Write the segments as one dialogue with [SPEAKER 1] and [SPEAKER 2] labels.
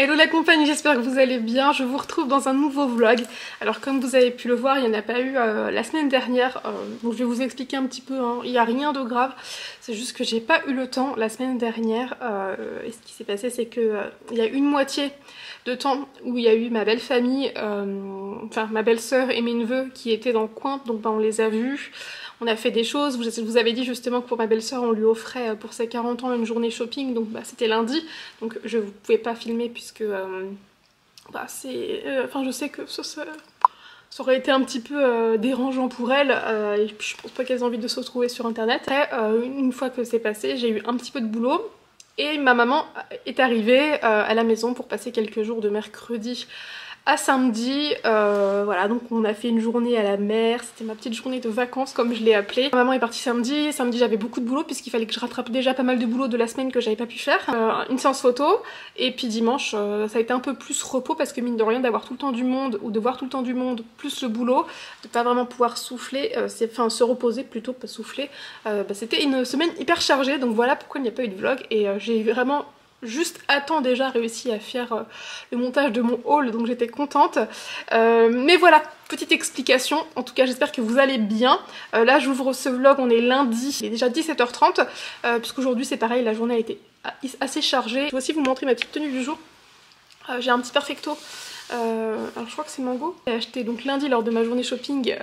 [SPEAKER 1] Hello la compagnie, j'espère que vous allez bien. Je vous retrouve dans un nouveau vlog. Alors comme vous avez pu le voir, il n'y en a pas eu la semaine dernière. Donc je vais vous expliquer un petit peu, hein. Il n'y a rien de grave. C'est juste que j'ai pas eu le temps la semaine dernière. Et ce qui s'est passé, c'est que il y a une moitié de temps où il y a eu ma belle famille, enfin ma belle sœur et mes neveux qui étaient dans le coin. Donc on les a vus. On a fait des choses, je vous avais dit justement que pour ma belle-sœur on lui offrait pour ses 40 ans une journée shopping, donc c'était lundi, donc je ne pouvais pas filmer puisque enfin je sais que ça aurait été un petit peu dérangeant pour elle, et puis je pense pas qu'elles aient envie de se retrouver sur internet. Après, une fois que c'est passé, j'ai eu un petit peu de boulot et ma maman est arrivée à la maison pour passer quelques jours de mercredi à samedi. Voilà, donc on a fait une journée à la mer, c'était ma petite journée de vacances comme je l'ai appelée. Ma maman est partie samedi, j'avais beaucoup de boulot puisqu'il fallait que je rattrape déjà pas mal de boulot de la semaine que j'avais pas pu faire. Une séance photo, et puis dimanche ça a été un peu plus repos parce que mine de rien d'avoir tout le temps du monde ou de voir tout le temps du monde plus le boulot, de pas vraiment pouvoir souffler, enfin se reposer plutôt, pas souffler, c'était une semaine hyper chargée, donc voilà pourquoi il n'y a pas eu de vlog. Et j'ai vraiment juste à temps déjà réussi à faire le montage de mon haul, donc j'étais contente. Mais voilà, petite explication. En tout cas j'espère que vous allez bien. Là j'ouvre ce vlog, on est lundi, il est déjà 17h30, puisqu'aujourd'hui c'est pareil, la journée a été assez chargée. Je vais aussi vous montrer ma petite tenue du jour. J'ai un petit perfecto, alors je crois que c'est Mango. J'ai acheté donc lundi lors de ma journée shopping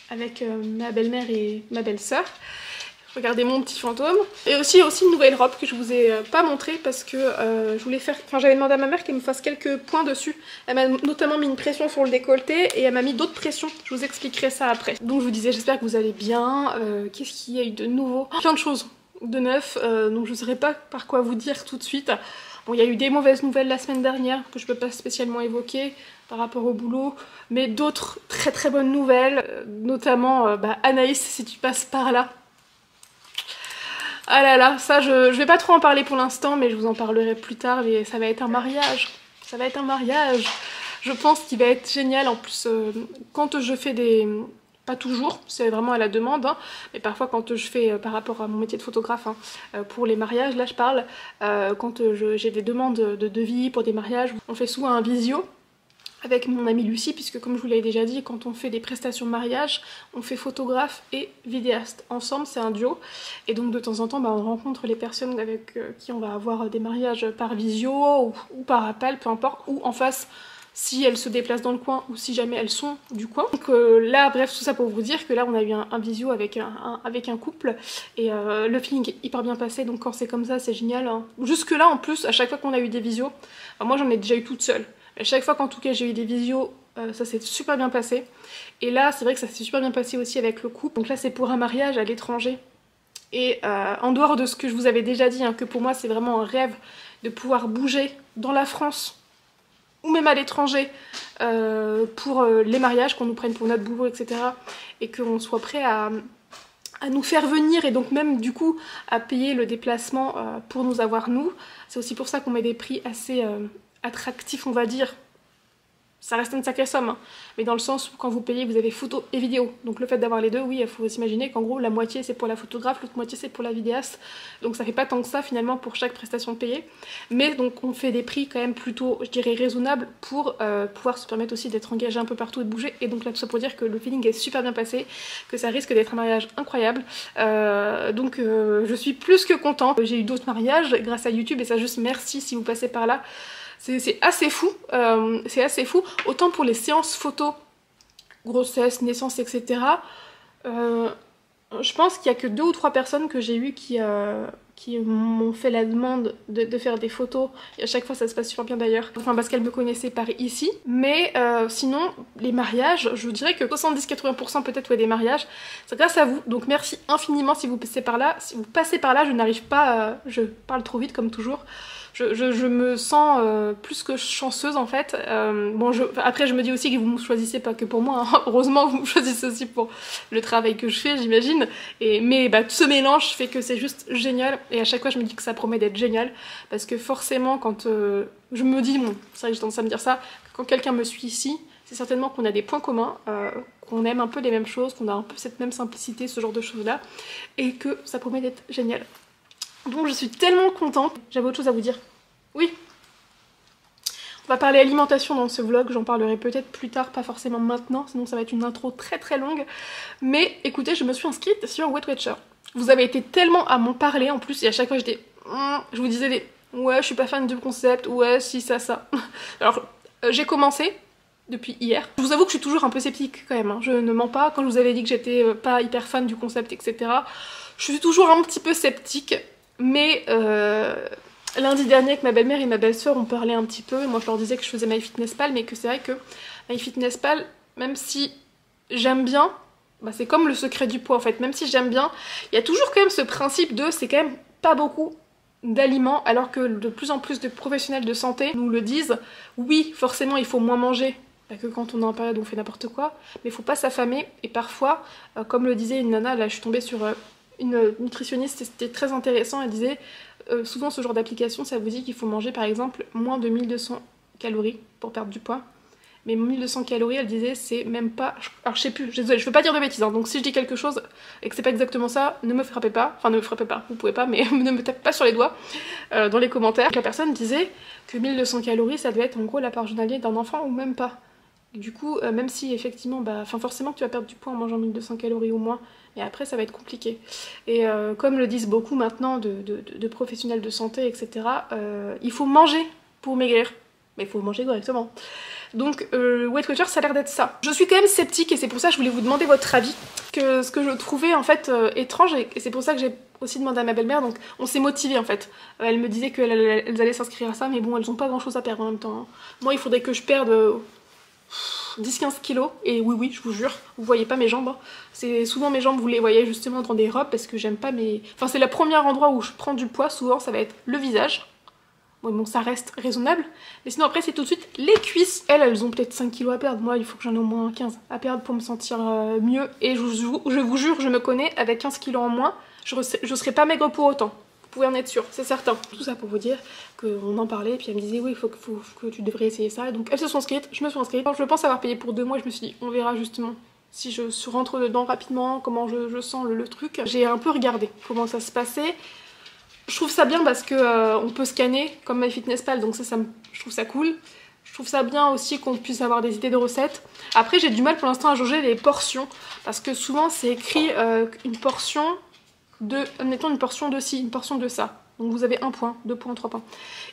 [SPEAKER 1] avec ma belle-mère et ma belle-sœur. Regardez mon petit fantôme. Et aussi une nouvelle robe que je vous ai pas montrée parce que je voulais faire... Enfin j'avais demandé à ma mère qu'elle me fasse quelques points dessus. Elle m'a notamment mis une pression sur le décolleté et elle m'a mis d'autres pressions. Je vous expliquerai ça après. Donc je vous disais, j'espère que vous allez bien. Qu'est-ce qu'il y a eu de nouveau? Plein de choses de neuf, donc je ne saurais pas par quoi vous dire tout de suite. Bon, il y a eu des mauvaises nouvelles la semaine dernière que je peux pas spécialement évoquer par rapport au boulot, mais d'autres très très bonnes nouvelles, notamment Anaïs, si tu passes par là. Ah là là, ça je vais pas trop en parler pour l'instant, mais je vous en parlerai plus tard. Mais ça va être un mariage, ça va être un mariage. Je pense qu'il va être génial. En plus, quand je fais des... Pas toujours, c'est vraiment à la demande, hein, mais parfois quand je fais, par rapport à mon métier de photographe, hein, pour les mariages, là je parle, quand j'ai des demandes de devis pour des mariages, on fait souvent un visio avec mon amie Lucie, puisque comme je vous l'avais déjà dit, quand on fait des prestations de mariage, on fait photographe et vidéaste. Ensemble, c'est un duo. Et donc de temps en temps, on rencontre les personnes avec qui on va avoir des mariages par visio ou par appel, peu importe, ou en face, si elles se déplacent dans le coin ou si jamais elles sont du coin. Donc là, bref, tout ça pour vous dire que là, on a eu un visio avec un couple et le feeling est hyper bien passé. Donc quand c'est comme ça, c'est génial, hein. Jusque là, en plus, à chaque fois qu'on a eu des visios, moi j'en ai déjà eu toute seule. À chaque fois qu'en tout cas j'ai eu des visios, ça s'est super bien passé. Et là c'est vrai que ça s'est super bien passé aussi avec le couple. Donc là c'est pour un mariage à l'étranger. Et en dehors de ce que je vous avais déjà dit, hein, que pour moi c'est vraiment un rêve de pouvoir bouger dans la France ou même à l'étranger pour les mariages, qu'on nous prenne pour notre boulot, etc. Et qu'on soit prêt à nous faire venir et donc même du coup à payer le déplacement pour nous avoir nous. C'est aussi pour ça qu'on met des prix assez... attractif, on va dire. Ça reste une sacrée somme, hein. Mais dans le sens où quand vous payez, vous avez photo et vidéo. Donc le fait d'avoir les deux, oui, il faut s'imaginer qu'en gros la moitié c'est pour la photographe, l'autre moitié c'est pour la vidéaste. Donc ça fait pas tant que ça finalement pour chaque prestation payée. Mais donc on fait des prix quand même plutôt, je dirais, raisonnables pour pouvoir se permettre aussi d'être engagé un peu partout et de bouger. Et donc là tout ça pour dire que le feeling est super bien passé, que ça risque d'être un mariage incroyable. Donc je suis plus que contente. J'ai eu d'autres mariages grâce à YouTube et ça, juste merci si vous passez par là. C'est assez fou, c'est assez fou, autant pour les séances photos, grossesse, naissance, etc. Je pense qu'il n'y a que 2 ou 3 personnes que j'ai eues qui m'ont fait la demande de faire des photos, et à chaque fois ça se passe super bien d'ailleurs, enfin parce qu'elles me connaissaient par ici. Mais sinon les mariages, je vous dirais que 70-80% peut-être, ouais, des mariages, c'est grâce à vous, donc merci infiniment si vous passez par là. Si vous passez par là, je n'arrive pas, je parle trop vite comme toujours. Je me sens plus que chanceuse en fait. Bon, après je me dis aussi que vous me choisissez pas que pour moi, hein. Heureusement vous me choisissez aussi pour le travail que je fais, j'imagine. Mais tout ce mélange fait que c'est juste génial, et à chaque fois je me dis que ça promet d'être génial, parce que forcément quand je me dis, bon c'est vrai que j'ai tendance à me dire ça, quand quelqu'un me suit ici, c'est certainement qu'on a des points communs, qu'on aime un peu les mêmes choses, qu'on a un peu cette même simplicité, ce genre de choses là, et que ça promet d'être génial. Donc je suis tellement contente. J'avais autre chose à vous dire. Oui. On va parler alimentation dans ce vlog, j'en parlerai peut-être plus tard, pas forcément maintenant, sinon ça va être une intro très très longue. Mais écoutez, je me suis inscrite sur Weight Watcher. Vous avez été tellement à m'en parler en plus, et à chaque fois je vous disais des ouais, je suis pas fan du concept, ouais, si, ça. Alors, j'ai commencé depuis hier. Je vous avoue que je suis toujours un peu sceptique quand même, hein. Je ne mens pas. Quand je vous avais dit que j'étais pas hyper fan du concept, etc., je suis toujours un petit peu sceptique, mais lundi dernier, avec ma belle-mère et ma belle-sœur, on parlait un petit peu. Moi, je leur disais que je faisais MyFitnessPal, mais que c'est vrai que MyFitnessPal, même si j'aime bien, bah, c'est comme le secret du poids en fait. Même si j'aime bien, il y a toujours quand même ce principe de c'est quand même pas beaucoup d'aliments, alors que de plus en plus de professionnels de santé nous le disent. Oui, forcément, il faut moins manger. Pas que quand on est en période où on fait n'importe quoi, mais il faut pas s'affamer. Et parfois, comme le disait une nana, là je suis tombée sur une nutritionniste et c'était très intéressant, elle disait souvent ce genre d'application ça vous dit qu'il faut manger par exemple moins de 1200 calories pour perdre du poids. Mais 1200 calories, elle disait, c'est même pas... Alors je sais plus, désolée, je veux pas dire de bêtises, hein, donc si je dis quelque chose et que c'est pas exactement ça, ne me frappez pas. Enfin, ne me frappez pas, vous pouvez pas, mais ne me tapez pas sur les doigts dans les commentaires. La personne disait que 1200 calories, ça devait être en gros l'apport journalier d'un enfant ou même pas. Du coup, même si effectivement, forcément que tu vas perdre du poids en mangeant 1200 calories au moins, et après ça va être compliqué. Et comme le disent beaucoup maintenant de professionnels de santé, etc., il faut manger pour maigrir, mais il faut manger correctement. Donc Weight Watchers ça a l'air d'être ça. Je suis quand même sceptique et c'est pour ça que je voulais vous demander votre avis. Ce que je trouvais en fait étrange et c'est pour ça que j'ai aussi demandé à ma belle-mère, donc on s'est motivé en fait. Elle me disait qu'elles allaient s'inscrire à ça, mais bon elles ont pas grand chose à perdre en même temps, hein. Moi il faudrait que je perde 10-15 kilos et oui je vous jure, vous voyez pas mes jambes, hein. C'est souvent mes jambes vous les voyez justement dans des robes parce que j'aime pas mes... Enfin c'est le premier endroit où je prends du poids, souvent ça va être le visage. Bon, ça reste raisonnable, mais sinon après c'est tout de suite les cuisses. Elles ont peut-être 5 kilos à perdre, moi il faut que j'en ai au moins 15 à perdre pour me sentir mieux. Et je vous jure, je me connais, avec 15 kilos en moins, je serai pas maigre pour autant. Vous pouvez en être sûr, c'est certain. Tout ça pour vous dire qu'on en parlait, et puis elle me disait oui, il faut que tu devrais essayer ça. Donc elles se sont inscrites, je me suis inscrite. Je pense avoir payé pour 2 mois, je me suis dit on verra justement si je rentre dedans rapidement, comment je sens le truc. J'ai un peu regardé comment ça se passait. Je trouve ça bien parce que on peut scanner comme MyFitnessPal, donc je trouve ça cool. Je trouve ça bien aussi qu'on puisse avoir des idées de recettes. Après j'ai du mal pour l'instant à jauger les portions, parce que souvent c'est écrit une portion de, admettons une portion de ci, une portion de ça. Donc vous avez 1 point, 2 points, 3 points.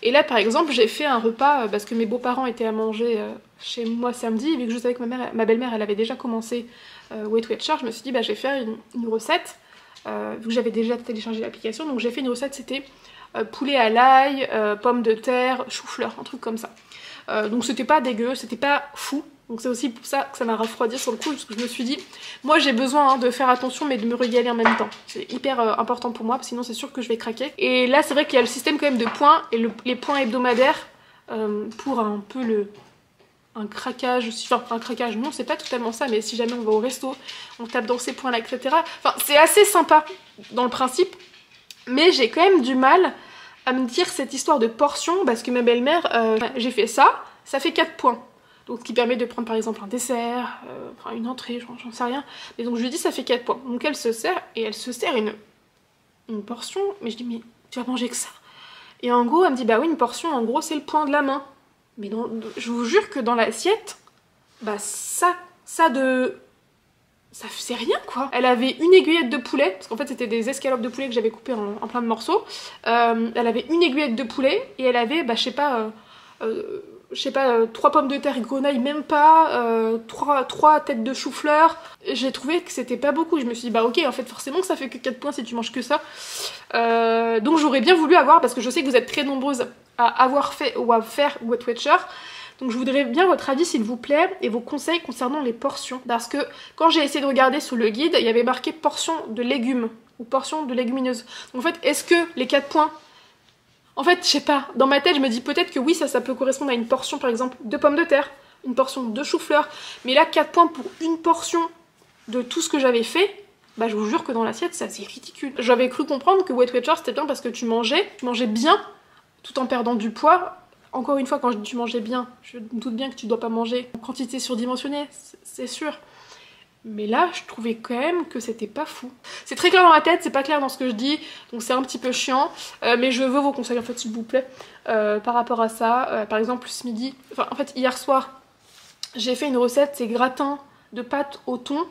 [SPEAKER 1] Et là par exemple j'ai fait un repas parce que mes beaux-parents étaient à manger chez moi samedi, vu que je savais que ma belle-mère elle avait déjà commencé Weight Watchers, je me suis dit bah je vais faire une recette. Vu que j'avais déjà téléchargé l'application, donc j'ai fait une recette, c'était poulet à l'ail, pommes de terre, chou-fleur, un truc comme ça. Donc c'était pas dégueu, c'était pas fou, donc c'est aussi pour ça que ça m'a refroidi sur le coup, parce que je me suis dit, moi j'ai besoin de faire attention mais de me régaler en même temps. C'est hyper important pour moi, sinon c'est sûr que je vais craquer. Et là c'est vrai qu'il y a le système quand même de points, et les points hebdomadaires pour un peu un craquage, enfin un craquage, non c'est pas totalement ça, mais si jamais on va au resto, on tape dans ces points là, etc. Enfin c'est assez sympa dans le principe, mais j'ai quand même du mal à me dire cette histoire de portion, parce que ma belle-mère, j'ai fait ça, ça fait 4 points. Donc ce qui permet de prendre par exemple un dessert, enfin une entrée, j'en sais rien. Mais donc je lui dis ça fait 4 points. Donc elle se sert, et elle se sert une portion, mais je dis mais tu vas manger que ça? Et en gros elle me dit bah oui une portion en gros c'est le point de la main. Mais je vous jure que dans l'assiette, bah ça c'est rien quoi. Elle avait une aiguillette de poulet, parce qu'en fait c'était des escalopes de poulet que j'avais coupées en plein de morceaux. Elle avait une aiguillette de poulet et elle avait, bah je sais pas, 3 pommes de terre et grenaille, même pas, 3 têtes de chou-fleur. J'ai trouvé que c'était pas beaucoup. Je me suis dit bah ok en fait forcément que ça fait que 4 points si tu manges que ça. Donc j'aurais bien voulu avoir, parce que je sais que vous êtes très nombreuses à avoir fait ou à faire Weight Watchers. Donc je voudrais bien votre avis s'il vous plaît et vos conseils concernant les portions. Parce que quand j'ai essayé de regarder sur le guide, il y avait marqué portion de légumes ou portion de légumineuses. Donc en fait, est-ce que les 4 points... En fait, je sais pas, dans ma tête je me dis peut-être que oui, ça peut correspondre à une portion par exemple de pommes de terre, une portion de chou-fleur. Mais là, 4 points pour une portion de tout ce que j'avais fait, bah je vous jure que dans l'assiette, c'est assez ridicule. J'avais cru comprendre que Weight Watchers c'était bien parce que tu mangeais bien, tout en perdant du poids. Encore une fois, quand je dis tu mangeais bien, je me doute bien que tu dois pas manger en quantité surdimensionnée, c'est sûr. Mais là, je trouvais quand même que c'était pas fou. C'est très clair dans ma tête, c'est pas clair dans ce que je dis, donc c'est un petit peu chiant. Mais je veux vos conseils en fait, s'il vous plaît, par rapport à ça. Par exemple, ce midi, enfin en fait hier soir, j'ai fait une recette, c'est gratin de pâtes au thon.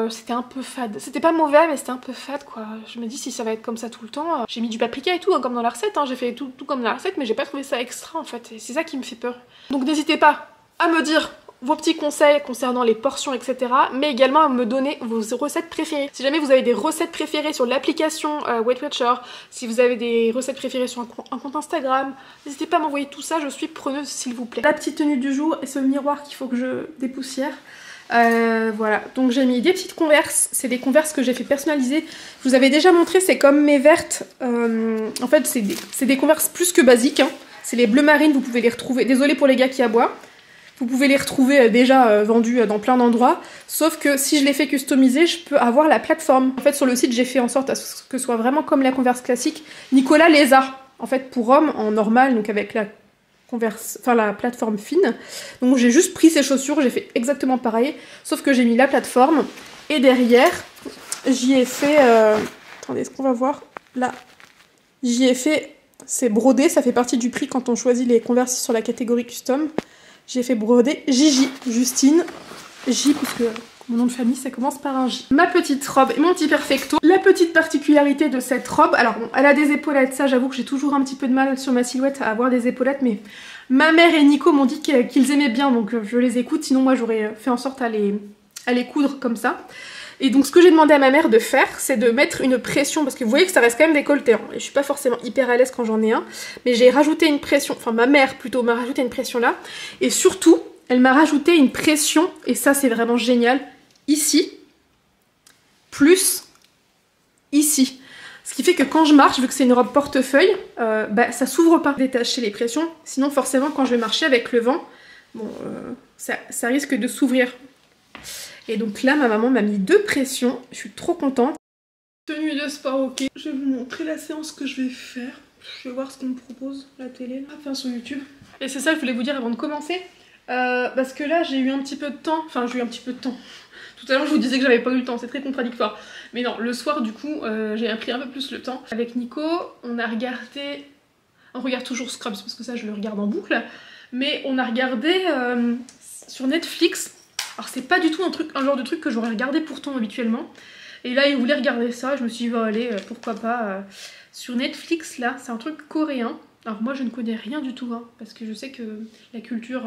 [SPEAKER 1] C'était un peu fade. C'était pas mauvais, mais c'était un peu fade quoi. Je me dis si ça va être comme ça tout le temps. J'ai mis du paprika et tout, hein, comme dans la recette. Hein. J'ai fait tout comme dans la recette, mais j'ai pas trouvé ça extra en fait. Et c'est ça qui me fait peur. Donc n'hésitez pas à me dire vos petits conseils concernant les portions, etc. Mais également à me donner vos recettes préférées. Si jamais vous avez des recettes préférées sur l'application Weight Watcher, si vous avez des recettes préférées sur un compte Instagram, n'hésitez pas à m'envoyer tout ça, je suis preneuse s'il vous plaît. La petite tenue du jour et ce miroir qu'il faut que je dépoussière. Voilà, donc j'ai mis des petites Converse, c'est des Converse que j'ai fait personnaliser. Je vous avais déjà montré, c'est comme mes vertes. En fait, c'est des Converse plus que basiques. Hein. C'est les bleu marine, vous pouvez les retrouver. Désolée pour les gars qui aboient. Vous pouvez les retrouver déjà vendus dans plein d'endroits. Sauf que si je les fais customiser, je peux avoir la plateforme. En fait, sur le site, j'ai fait en sorte à ce que ce soit vraiment comme la Converse classique. Nicolas les a, en fait, pour hommes, en normal, donc avec la Converse, enfin la plateforme fine. Donc j'ai juste pris ces chaussures, j'ai fait exactement pareil. Sauf que j'ai mis la plateforme. Et derrière, j'y ai fait... Attendez, est-ce qu'on va voir? Là. J'y ai fait... C'est brodé, ça fait partie du prix quand on choisit les Converse sur la catégorie custom. J'ai fait broder Gigi, Justine, J parce que mon nom de famille ça commence par un J. Ma petite robe et mon petit perfecto. La petite particularité de cette robe, alors bon, elle a des épaulettes, ça j'avoue que j'ai toujours un petit peu de mal sur ma silhouette à avoir des épaulettes, mais ma mère et Nico m'ont dit qu'ils aimaient bien, donc je les écoute, sinon moi j'aurais fait en sorte à les coudre comme ça. Et donc ce que j'ai demandé à ma mère de faire, c'est de mettre une pression, parce que vous voyez que ça reste quand même décolleté, hein, et je suis pas forcément hyper à l'aise quand j'en ai un, mais j'ai rajouté une pression, enfin ma mère plutôt m'a rajouté une pression là, et surtout, elle m'a rajouté une pression, et ça c'est vraiment génial, ici, plus ici. Ce qui fait que quand je marche, vu que c'est une robe portefeuille, bah ça s'ouvre pas. Détacher les pressions, sinon forcément quand je vais marcher avec le vent, bon, ça risque de s'ouvrir. Et donc là, ma maman m'a mis 2 pressions. Je suis trop contente. Tenue de sport, ok. Je vais vous montrer la séance que je vais faire. Je vais voir ce qu'on me propose, la télé, enfin sur YouTube. Et c'est ça que je voulais vous dire avant de commencer. Parce que là, j'ai eu un petit peu de temps. Enfin, j'ai eu un petit peu de temps. Tout à l'heure, je vous disais que j'avais pas eu le temps. C'est très contradictoire. Mais non, le soir, du coup, j'ai pris un peu plus le temps. Avec Nico, on a regardé... On regarde toujours Scrubs, parce que ça, je le regarde en boucle. Mais on a regardé sur Netflix... Alors c'est pas du tout un genre de truc que j'aurais regardé pourtant habituellement. Et là il voulait regarder ça, je me suis dit bah, allez pourquoi pas. Sur Netflix là, c'est un truc coréen. Alors moi je ne connais rien du tout hein, parce que je sais que la culture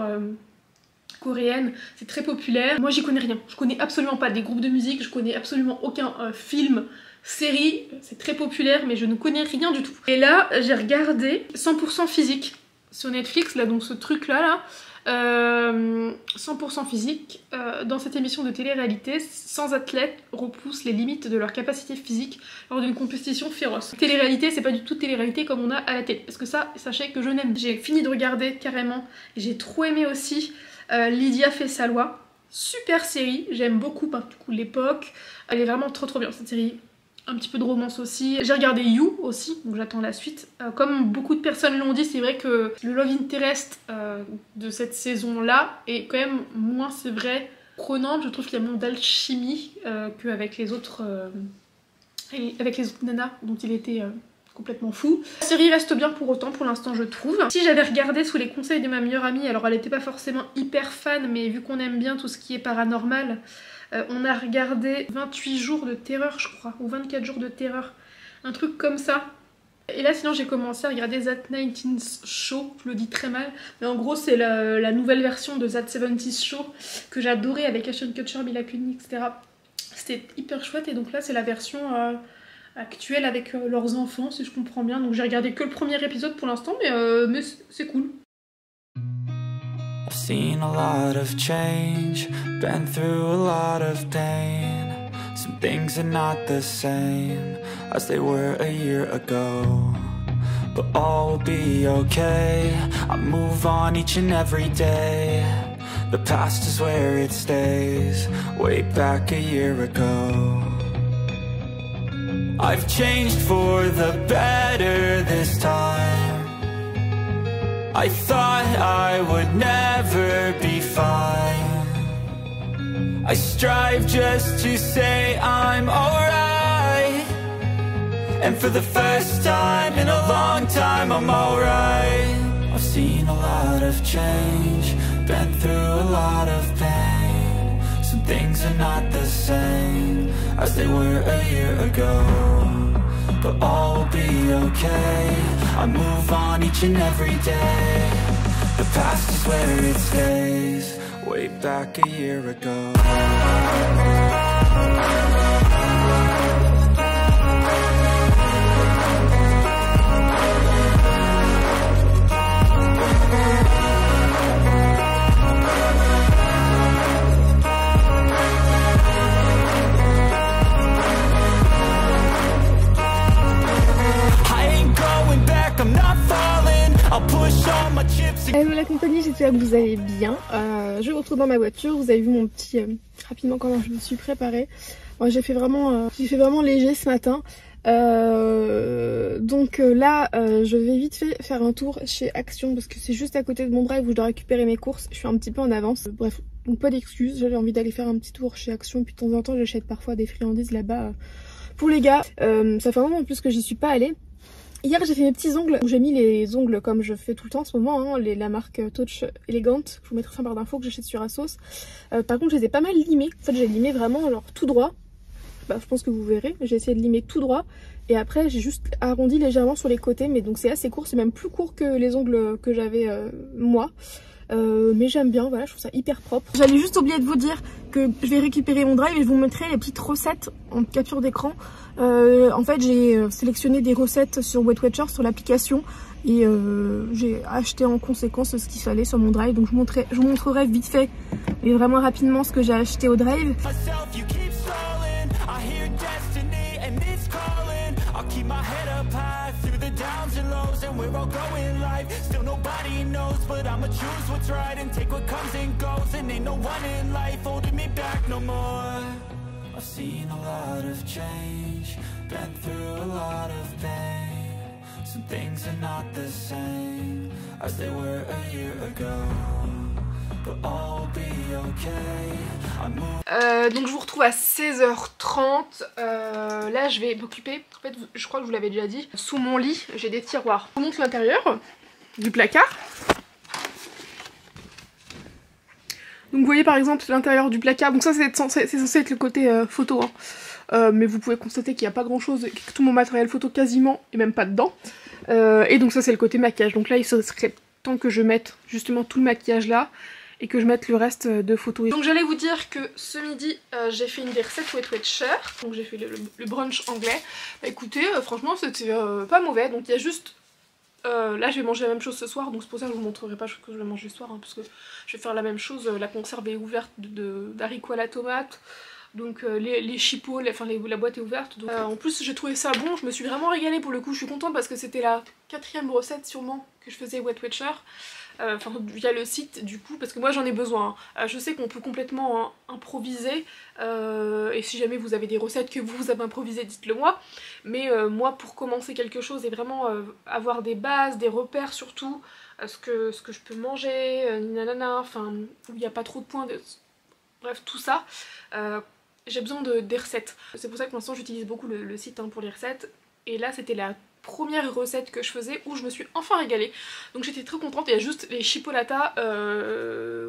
[SPEAKER 1] coréenne c'est très populaire. Moi j'y connais rien, je connais absolument pas des groupes de musique, je connais absolument aucun film, série. C'est très populaire mais je ne connais rien du tout. Et là j'ai regardé 100% physique sur Netflix là, donc ce truc là 100% physique. Dans cette émission de télé-réalité, 100 athlètes repoussent les limites de leur capacité physique lors d'une compétition féroce. Télé-réalité, c'est pas du tout télé-réalité comme on a à la télé, parce que ça, sachez que je n'aime. J'ai fini de regarder carrément, et j'ai trop aimé aussi Lydia fait sa loi. Super série, j'aime beaucoup du coup l'époque. Elle est vraiment trop bien cette série. Un petit peu de romance aussi. J'ai regardé You aussi, donc j'attends la suite. Comme beaucoup de personnes l'ont dit, c'est vrai que le Love Interest de cette saison-là est quand même moins, c'est vrai, prenante. Je trouve qu'il y a moins d'alchimie qu'avec les autres nanas dont il était complètement fou. La série reste bien pour autant pour l'instant je trouve. Si j'avais regardé sous les conseils de ma meilleure amie, alors elle n'était pas forcément hyper fan, mais vu qu'on aime bien tout ce qui est paranormal, on a regardé 28 jours de terreur je crois, ou 24 jours de terreur, un truc comme ça. Et là sinon j'ai commencé à regarder That 90s Show, je le dis très mal, mais en gros c'est la nouvelle version de That 70s Show que j'adorais avec Ashton Kutcher, Mila Kunis, etc. C'était hyper chouette et donc là c'est la version actuelle avec leurs enfants si je comprends bien. Donc j'ai regardé que le premier épisode pour l'instant mais c'est cool.
[SPEAKER 2] I've seen a lot of change, been through a lot of pain. Some things are not the same as they were a year ago, but all will be okay. I move on each and every day. The past is where it stays, way back a year ago. I've changed for the better this time. I thought I would never be fine. I strive just to say I'm alright. And for the first time in a long time, I'm alright. I've seen a lot of change, been through a lot of pain. Some things are not the same as they were a year ago, but all will be okay. I move on each and every day. The past is where it stays, way back a year ago.
[SPEAKER 3] Hello la compagnie, j'espère que vous allez bien. Je vous retrouve dans ma voiture. Vous avez vu mon petit rapidement comment je me suis préparée. Bon, j'ai fait vraiment léger ce matin. Donc là je vais vite fait faire un tour chez Action parce que c'est juste à côté de mon drive où je dois récupérer mes courses. Je suis un petit peu en avance. Bref, donc pas d'excuses. J'avais envie d'aller faire un petit tour chez Action, puis de temps en temps j'achète parfois des friandises là-bas pour les gars. Ça fait un moment en plus que j'y suis pas allée. Hier j'ai fait mes petits ongles, j'ai mis les ongles comme je fais tout le temps en ce moment, hein, la marque Touch Elegant, je vous mettrai ça en barre d'infos que j'achète sur Asos. Par contre je les ai pas mal limés, en fait j'ai limé vraiment genre tout droit, bah, je pense que vous verrez, j'ai essayé de limer tout droit et après j'ai juste arrondi légèrement sur les côtés, mais donc c'est assez court, c'est même plus court que les ongles que j'avais moi. Mais j'aime bien, voilà, je trouve ça hyper propre. J'allais juste oublier de vous dire que je vais récupérer mon drive et je vous montrerai les petites recettes en capture d'écran. En fait j'ai sélectionné des recettes sur Weight Watchers sur l'application et j'ai acheté en conséquence ce qu'il fallait sur mon drive, donc je vous montrerai vite fait et vraiment rapidement ce que j'ai acheté au drive. Keep my head up high through the downs and lows, and we're all going live. Still nobody knows, but I'ma choose what's right and take what comes and goes. And ain't no one in life holding me back no more. I've seen a lot of change, been through a lot of pain. Some things are not the same as they were a year ago.
[SPEAKER 1] Donc je vous retrouve à 16h30. Là je vais m'occuper, en fait je crois que je vous l'avais déjà dit, sous mon lit j'ai des tiroirs. Je vous montre l'intérieur du placard. Donc vous voyez par exemple l'intérieur du placard, donc ça c'est censé être le côté photo hein. Mais vous pouvez constater qu'il n'y a pas grand chose, que tout mon matériel photo quasiment est même pas dedans. Et donc ça c'est le côté maquillage, donc là il serait temps que je mette justement tout le maquillage là et que je mette le reste de photos. Donc j'allais vous dire que ce midi j'ai fait une des recettes Weight Watchers, donc j'ai fait le brunch anglais. Bah écoutez, franchement c'était pas mauvais, donc il y a juste... là je vais manger la même chose ce soir, donc c'est pour ça que je vous montrerai pas ce que je vais manger ce soir, hein, parce que je vais faire la même chose. La conserve est ouverte d'haricots à la tomate, donc les chipots, la boîte est ouverte. Donc, en plus j'ai trouvé ça bon, je me suis vraiment régalée pour le coup, je suis contente parce que c'était la 4e recette sûrement que je faisais Weight Watchers. Enfin via le site du coup, parce que moi j'en ai besoin. Je sais qu'on peut complètement improviser, et si jamais vous avez des recettes que vous avez improvisées, dites-le moi. Mais moi pour commencer quelque chose et vraiment avoir des bases, des repères surtout, ce que je peux manger, nanana, enfin où il n'y a pas trop de points, bref tout ça, j'ai besoin des recettes. C'est pour ça que pour l'instant j'utilise beaucoup le site hein, pour les recettes, et là c'était la première recette que je faisais où je me suis enfin régalée, donc j'étais très contente. Il y a juste les chipolatas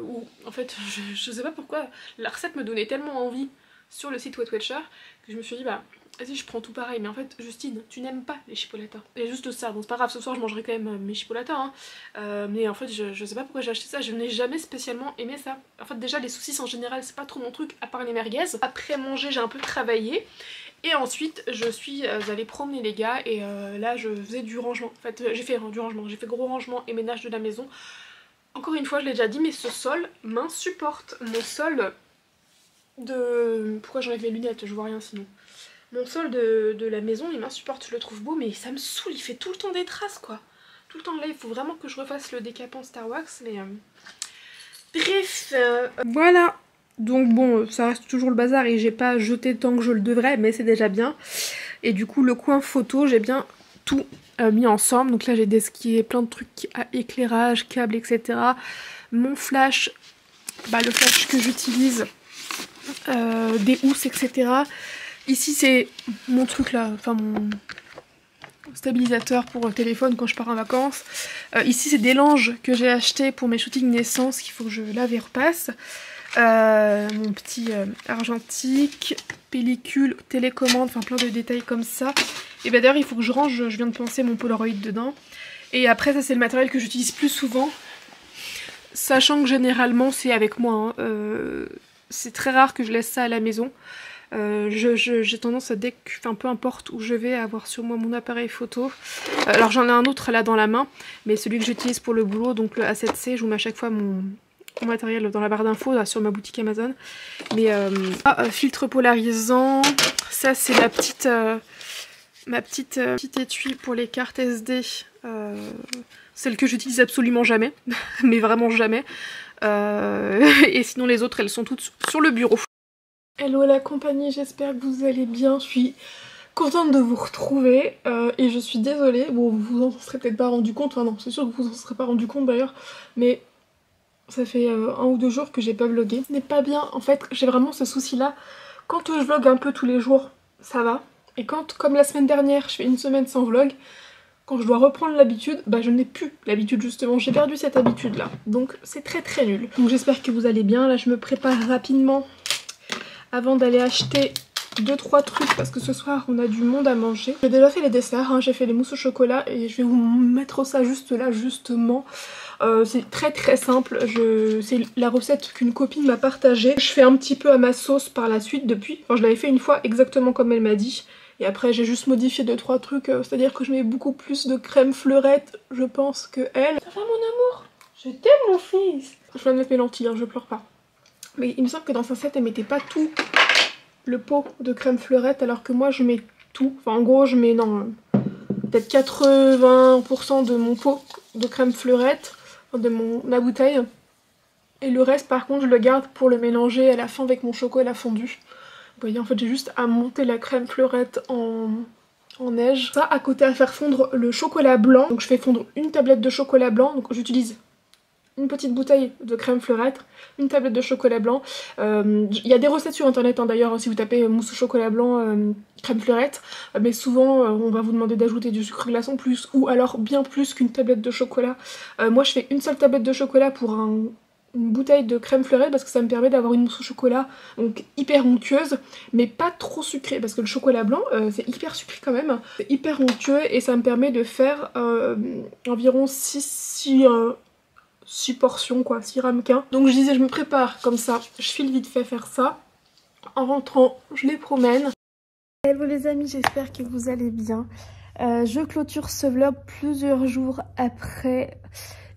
[SPEAKER 1] où en fait je sais pas pourquoi la recette me donnait tellement envie sur le site Weight Watchers que je me suis dit bah vas-y je prends tout pareil. Mais en fait Justine, tu n'aimes pas les chipolatas, il y a juste ça, donc c'est pas grave, ce soir je mangerai quand même mes chipolatas hein. Mais en fait je sais pas pourquoi j'ai acheté ça, je n'ai jamais spécialement aimé ça. En fait déjà les saucisses en général c'est pas trop mon truc, à part les merguez. Après manger j'ai un peu travaillé et ensuite je suis allée promener les gars et là je faisais du rangement. En fait j'ai fait du rangement, j'ai fait gros rangement et ménage de la maison. Encore une fois je l'ai déjà dit mais ce sol m'insupporte. Mon sol de... Pourquoi j'enlève mes lunettes, je vois rien sinon. Mon sol de la maison il m'insupporte, je le trouve beau mais ça me saoule, il fait tout le temps des traces quoi. Tout le temps là il faut vraiment que je refasse le décapant Star Wax mais... Bref, voilà. Donc bon, ça reste toujours le bazar et j'ai pas jeté tant que je le devrais, mais c'est déjà bien. Et du coup le coin photo j'ai bien tout mis ensemble. Donc là j'ai desquillé plein de trucs à éclairage, câbles, etc. Mon flash, bah le flash que j'utilise
[SPEAKER 3] des housses, etc. Ici c'est mon truc là, enfin mon stabilisateur pour téléphone quand je pars en vacances. Ici c'est des langes que j'ai acheté pour mes shootings naissance qu'il faut que je lave et repasse. Mon petit argentique, pellicule, télécommande, enfin plein de détails comme ça. Et bah d'ailleurs il faut que je range, je viens de penser mon Polaroid dedans. Et après ça c'est le matériel que j'utilise plus souvent. Sachant que généralement c'est avec moi, hein. C'est très rare que je laisse ça à la maison. J'ai tendance à, peu importe où je vais, à avoir sur moi mon appareil photo. Alors j'en ai un autre là dans la main, mais celui que j'utilise pour le boulot, donc le A7C, je vous mets à chaque fois mon matériel dans la barre d'infos sur ma boutique Amazon. Mais filtre polarisant, ça c'est ma petite étui pour les cartes SD. Celle que j'utilise absolument jamais, mais vraiment jamais. Et sinon les autres elles sont toutes sur le bureau. Hello la compagnie, j'espère que vous allez bien. Je suis contente de vous retrouver et je suis désolée. Bon, vous en serez peut-être pas rendu compte, enfin non, c'est sûr que vous en serez pas rendu compte d'ailleurs, mais ça fait 1 ou 2 jours que j'ai pas vlogué. Ce n'est pas bien, en fait j'ai vraiment ce souci là. Quand je vlog un peu tous les jours, ça va. Et quand, comme la semaine dernière, je fais 1 semaine sans vlog, quand je dois reprendre l'habitude, bah je n'ai plus l'habitude justement, j'ai perdu cette habitude là. Donc c'est très nul. Donc j'espère que vous allez bien. Là je me prépare rapidement avant d'aller acheter 2-3 trucs parce que ce soir on a du monde à manger. J'ai déjà fait les desserts, hein. J'ai fait les mousses au chocolat et je vais vous mettre ça juste là justement. C'est très simple, c'est la recette qu'une copine m'a partagée. Je fais un petit peu à ma sauce par la suite depuis. Enfin je l'avais fait une fois exactement comme elle m'a dit. Et après j'ai juste modifié 2-3 trucs, c'est-à-dire que je mets beaucoup plus de crème fleurette, je pense, que elle. Ça va mon amour? Je t'aime mon fils. Je viens de mettre mes lentilles, hein, je pleure pas. Mais il me semble que dans sa set elle mettait pas tout le pot de crème fleurette alors que moi je mets tout. Enfin en gros je mets peut-être 80% de mon pot de crème fleurette, de ma bouteille. Et le reste par contre je le garde pour le mélanger à la fin avec mon chocolat fondu. Vous voyez, en fait j'ai juste à monter la crème fleurette en neige. Ça à côté à faire fondre le chocolat blanc. Donc je fais fondre une tablette de chocolat blanc. Donc j'utilise une petite bouteille de crème fleurette, une tablette de chocolat blanc. Il y a des recettes sur internet hein, d'ailleurs si vous tapez mousse au chocolat blanc crème fleurette. Mais souvent on va vous demander d'ajouter du sucre glace en plus ou alors bien plus qu'une tablette de chocolat. Moi je fais une seule tablette de chocolat pour une bouteille de crème fleurette parce que ça me permet d'avoir une mousse au chocolat donc hyper onctueuse mais pas trop sucrée parce que le chocolat blanc c'est hyper sucré quand même, c'est hyper onctueux et ça me permet de faire environ 6 portions quoi, 6 ramequins. Donc je disais je me prépare comme ça, je file vite fait faire ça. En rentrant je les promène. Hello les amis, j'espère que vous allez bien. Je clôture ce vlog plusieurs jours après.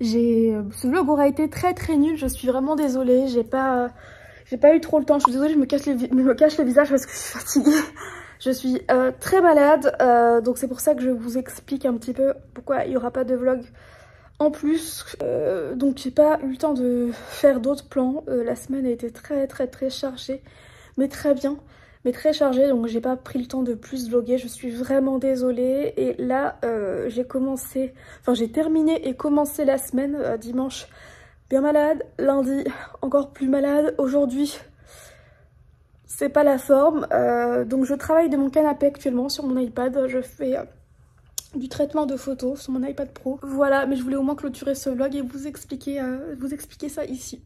[SPEAKER 3] Ce vlog aura été très nul, je suis vraiment désolée, j'ai pas eu trop le temps, je suis désolée, je me cache le visage parce que je suis fatiguée. Je suis très malade, donc c'est pour ça que je vous explique un petit peu pourquoi il n'y aura pas de vlog en plus. Donc j'ai pas eu le temps de faire d'autres plans, la semaine a été très chargée, mais très bien. Mais très chargée, donc j'ai pas pris le temps de plus vlogger, je suis vraiment désolée. Et là j'ai terminé et commencé la semaine dimanche bien malade, lundi encore plus malade, aujourd'hui c'est pas la forme. Donc je travaille de mon canapé actuellement sur mon iPad, je fais du traitement de photos sur mon iPad Pro. Voilà, mais je voulais au moins clôturer ce vlog et vous expliquer ça ici.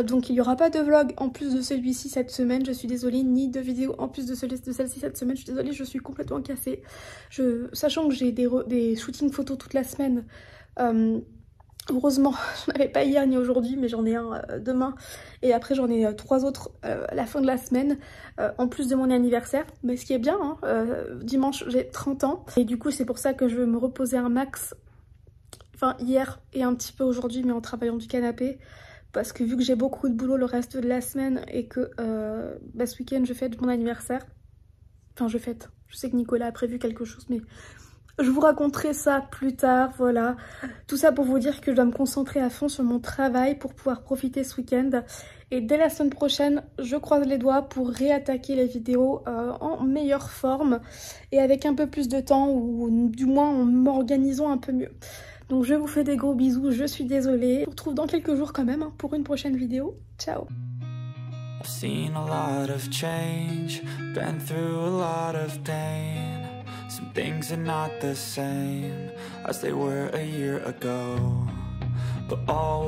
[SPEAKER 3] Donc il n'y aura pas de vlog en plus de celui-ci cette semaine, je suis désolée, ni de vidéo en plus de celle-ci cette semaine, je suis désolée, je suis complètement cassée. Sachant que j'ai des shootings photos toute la semaine, heureusement j'en avais pas hier ni aujourd'hui, mais j'en ai un demain et après j'en ai 3 autres à la fin de la semaine, en plus de mon anniversaire. Mais ce qui est bien, hein, dimanche j'ai 30 ans et du coup c'est pour ça que je veux me reposer un max, enfin hier et un petit peu aujourd'hui, mais en travaillant du canapé. Parce que vu que j'ai beaucoup de boulot le reste de la semaine et que ce week-end je fête mon anniversaire. Enfin je sais que Nicolas a prévu quelque chose mais je vous raconterai ça plus tard, voilà. Tout ça pour vous dire que je dois me concentrer à fond sur mon travail pour pouvoir profiter ce week-end. Et dès la semaine prochaine, je croise les doigts pour réattaquer les vidéos en meilleure forme. Et avec un peu plus de temps ou du moins en m'organisant un peu mieux. Donc je vous fais des gros bisous, je suis désolée. On se retrouve dans quelques jours quand même hein, pour une prochaine vidéo. Ciao!
[SPEAKER 2] I've seen a lot of change, been through a lot of pain. Some things are not the same as they were a year ago, but all will